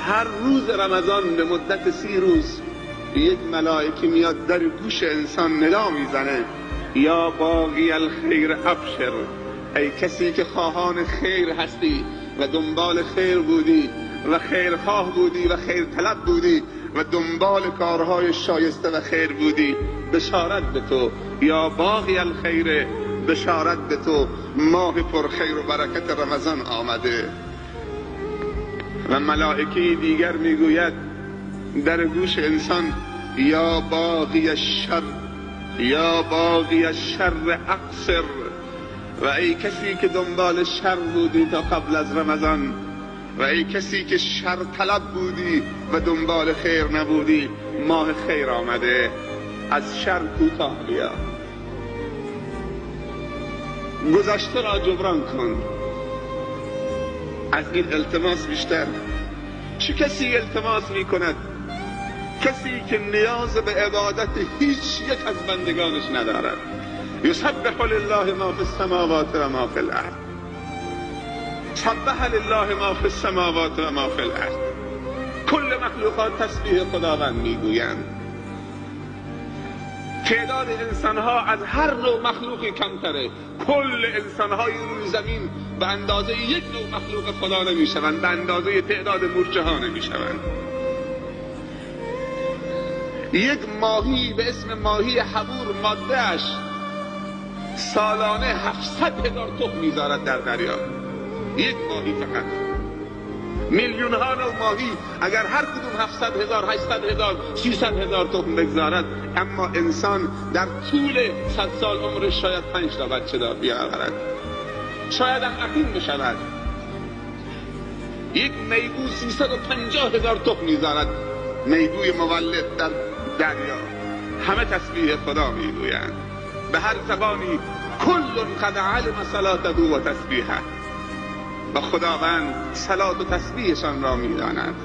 هر روز رمضان به مدت 30 روز یک ملائکه میاد در گوش انسان ندا میزنه: یا باقی الخیر ابشر، ای کسی که خواهان خیر هستی و دنبال خیر بودی و خیرخواه بودی و خیر طلب بودی و دنبال کارهای شایسته و خیر بودی، بشارت به تو، یا باقی الخیر، بشارت به تو، ماه پر خیر و برکت رمضان آمده. و ملائکه دیگر میگوید در گوش انسان: یا باقی الشر، یا باقی الشر اقصر، و ای کسی که دنبال شر بودی تا قبل از رمضان، و ای کسی که شر طلب بودی و دنبال خیر نبودی، ماه خیر آمده، از شر کوتاه بیا، گذشته را جبران کن. از این التماس بیشتر چه کسی التماس می کند؟ کسی که نیاز به عبادت هیچ یک از بندگانش ندارد. یسبح لله ما فی السماوات و ما فی الارض، سبح لله ما فی السماوات و ما فی الارض. کل مخلوقات تسبیح خداوند میگویند. تعداد انسانها از هر نوع مخلوقی کمتره. کل انسانهای روی زمین به اندازه یک نوع مخلوق خدا نمیشوند، به اندازه تعداد مورچه ها نمیشوند. یک ماهی به اسم ماهی حبور، مادهش سالانه 700,000 تخم میذارد در دریا. یک ماهی فقط. میلیون ها نوع ماهی اگر هر کدوم 700,000 800,000 300,000 تخم بگذارد، اما انسان در طول 100 سال عمرش شاید 5 تا بچه دار بیاورد، شاید هم عقیم بشود. یک میگو 350,000 تخم میذارد، میگوی مولد در دریا. همه تسبیح خدا میگویند به هر زبانی. کل قد علم صلاته و تسبیحه، و خداوند صلات و تسبیحشان را میداند.